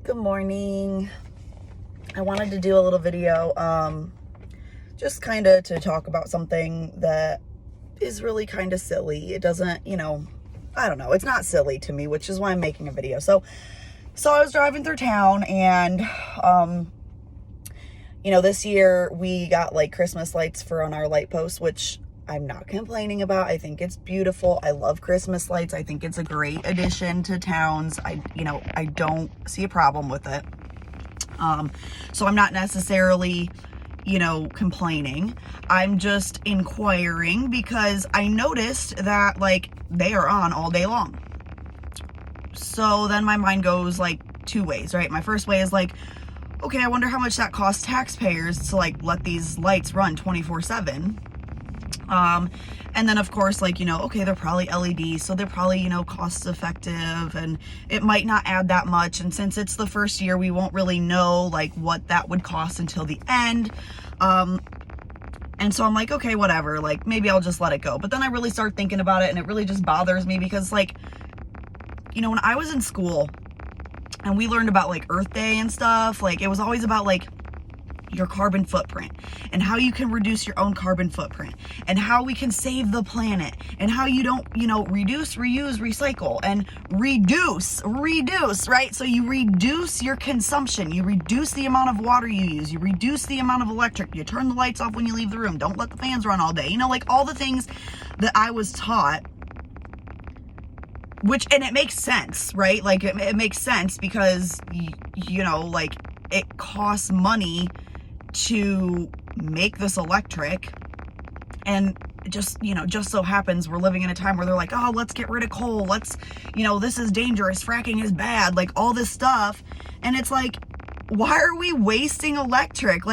Good morning. I wanted to do a little video, just kind of to talk about something that is really kind of silly. It doesn't, I don't know. It's not silly to me, which is why I'm making a video. So I was driving through town and, this year we got like Christmas lights on our light post, which I'm not complaining about. I think it's beautiful. I love Christmas lights. I think it's a great addition to towns. I don't see a problem with it. So I'm not necessarily, complaining. I'm just inquiring because I noticed that they are on all day long. So then my mind goes two ways, right? My first way is okay, I wonder how much that costs taxpayers to let these lights run 24/7. And then of course, okay, they're probably LEDs, so they're probably, cost effective and it might not add that much. And since it's the first year, we won't really know what that would cost until the end. And so I'm okay, whatever, maybe I'll just let it go. But then I really start thinking about it and it really just bothers me because when I was in school and we learned about Earth Day and stuff, it was always about your carbon footprint and how you can reduce your own carbon footprint and how we can save the planet and how you don't, reduce, reuse, recycle and reduce, right? So you reduce your consumption, you reduce the amount of water you use, you reduce the amount of electric, you turn the lights off when you leave the room, don't let the fans run all day, all the things that I was taught. And it makes sense, right? It makes sense because, it costs money to make this electric, and just so happens we're living in a time where they're oh, let's get rid of coal, let's, this is dangerous, fracking is bad, all this stuff. And it's why are we wasting electric?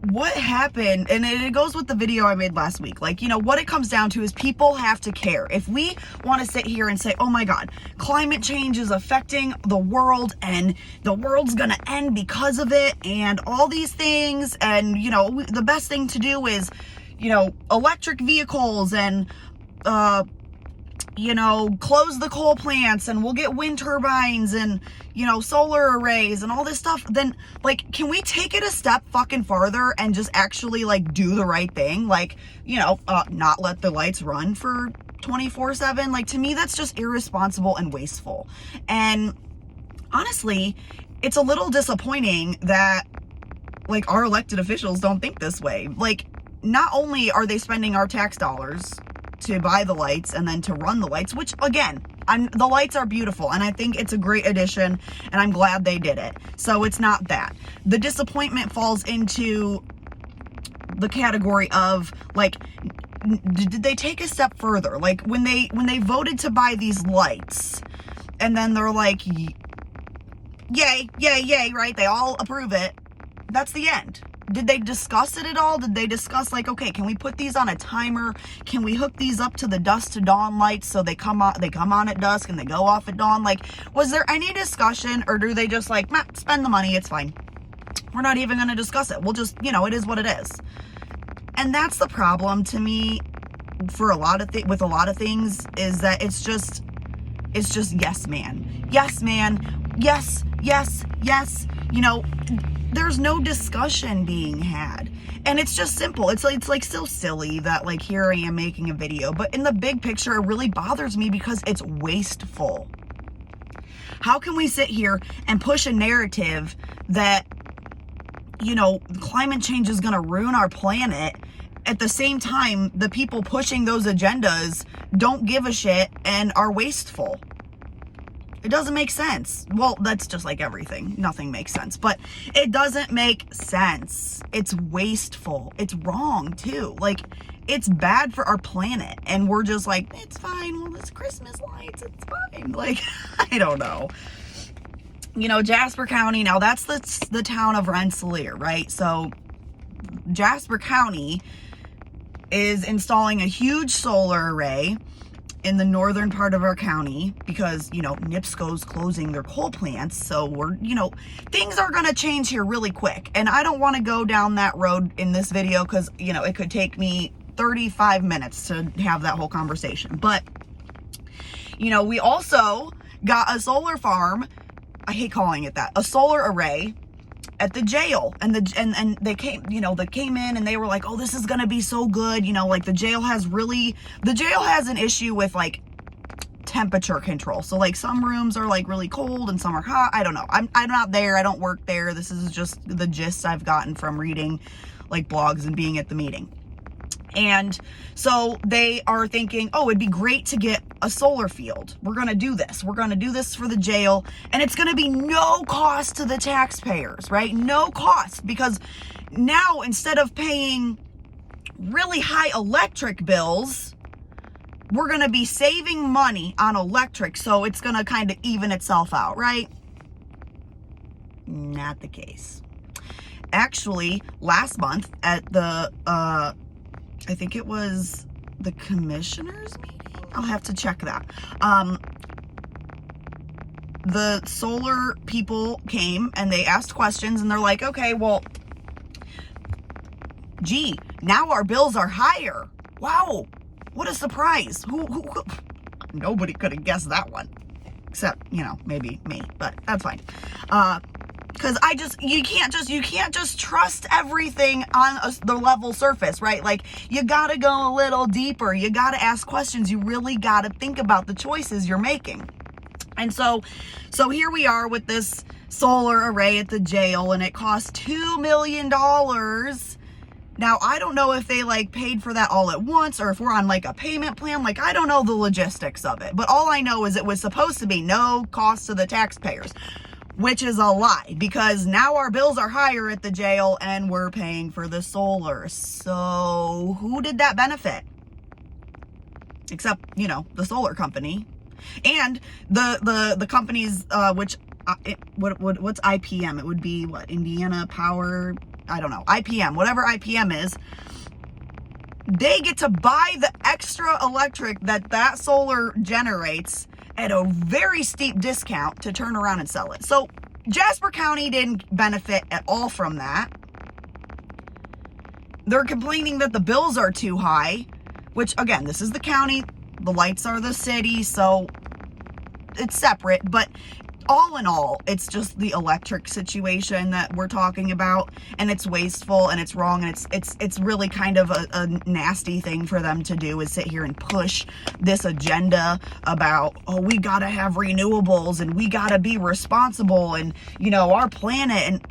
What happened? And it goes with the video I made last week. What it comes down to is people have to care. If we want to sit here and say, oh my God, climate change is affecting the world and the world's going to end because of it and all these things. And, the best thing to do is, electric vehicles and, close the coal plants and we'll get wind turbines and, solar arrays and all this stuff, then can we take it a step fucking farther and just actually do the right thing? Not let the lights run for 24/7. To me, that's just irresponsible and wasteful. And honestly, it's a little disappointing that our elected officials don't think this way. Not only are they spending our tax dollars to buy the lights and then to run the lights, which again, the lights are beautiful and I think it's a great addition and I'm glad they did it. So it's not that. The disappointment falls into the category of did they take a step further? When they voted to buy these lights and then they're yay, yay, yay, right? They all approve it. That's the end. Did they discuss it at all? Did they discuss okay, can we put these on a timer? Can we hook these up to the dusk to dawn lights so they come on at dusk and they go off at dawn? Was there any discussion, or do they just spend the money, it's fine. We're not even going to discuss it. We'll just, it is what it is. And that's the problem to me for with a lot of things, is that it's just yes, man. Yes, man. Yes, yes, yes. There's no discussion being had. And it's just simple. It's so silly that here I am making a video, but in the big picture, it really bothers me because it's wasteful. How can we sit here and push a narrative that, climate change is going to ruin our planet? At the same time, the people pushing those agendas don't give a shit and are wasteful. It doesn't make sense. Well, that's just everything. Nothing makes sense, but it doesn't make sense. It's wasteful. It's wrong too. It's bad for our planet. And we're just it's fine. Well, it's Christmas lights. It's fine. I don't know. Jasper County, now that's the town of Rensselaer, right? So Jasper County is installing a huge solar array in the northern part of our county because, NIPSCO's closing their coal plants. So we're, things are going to change here really quick. And I don't want to go down that road in this video because, it could take me 35 minutes to have that whole conversation. But, we also got a solar farm, I hate calling it that, a solar array at the jail. And they came, they came in and they were like, oh, this is gonna be so good. Like the jail has an issue with like temperature control. So like some rooms are like really cold and some are hot. I don't know. I'm not there. I don't work there. This is just the gist I've gotten from reading like blogs and being at the meeting. And so they are thinking, oh, it'd be great to get a solar field. We're going to do this. We're going to do this for the jail. And it's going to be no cost to the taxpayers, right? No cost. Because now instead of paying really high electric bills, we're going to be saving money on electric. So it's going to kind of even itself out, right? Not the case. Actually, last month at the, I think it was the commissioners meeting. I'll have to check that. The solar people came and they asked questions and they're like, okay, well, gee, now our bills are higher. Wow. What a surprise. Who nobody could have guessed that one. Except, maybe me, but that's fine. Because you can't just trust everything on the level surface, right? Like, you gotta go a little deeper. You gotta ask questions. You really gotta think about the choices you're making. And so here we are with this solar array at the jail, and it costs $2 million. Now, I don't know if they like paid for that all at once or if we're on like a payment plan. Like, I don't know the logistics of it, but all I know is it was supposed to be no cost to the taxpayers. Which is a lie, because now our bills are higher at the jail and we're paying for the solar. So who did that benefit? Except, the solar company. And the companies, what's IPM? It would be what? Indiana Power, I don't know. IPM, whatever IPM is. They get to buy the extra electric that solar generates at a very steep discount to turn around and sell it. So Jasper County didn't benefit at all from that. They're complaining that the bills are too high, which again, this is the county, the lights are the city, so it's separate, but all in all, it's just the electric situation that we're talking about, and it's wasteful and it's wrong, and it's really kind of a nasty thing for them to do, is sit here and push this agenda about, oh, we gotta have renewables and we gotta be responsible and our planet, and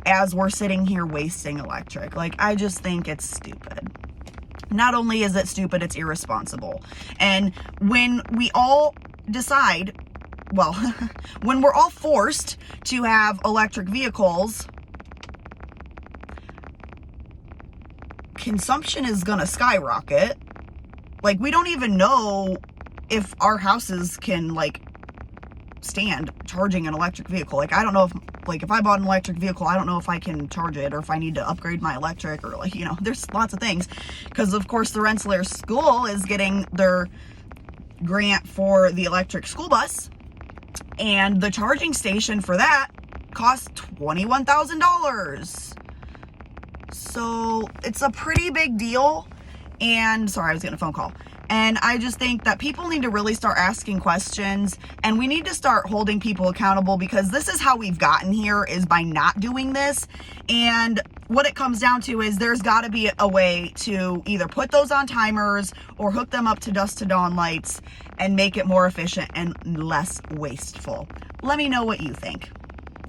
as we're sitting here wasting electric. Like, I just think it's stupid. Not only is it stupid, it's irresponsible. And when we all decide, well, when we're all forced to have electric vehicles, consumption is gonna skyrocket. Like, we don't even know if our houses can like stand charging an electric vehicle. Like, I don't know if I bought an electric vehicle, I don't know if I can charge it or if I need to upgrade my electric, or like, there's lots of things. Because of course the Rensselaer school is getting their grant for the electric school bus. And the charging station for that costs $21,000. So it's a pretty big deal. And sorry, I was getting a phone call. And I just think that people need to really start asking questions, and we need to start holding people accountable, because this is how we've gotten here, is by not doing this. And what it comes down to is there's got to be a way to either put those on timers or hook them up to dusk to dawn lights and make it more efficient and less wasteful. Let me know what you think.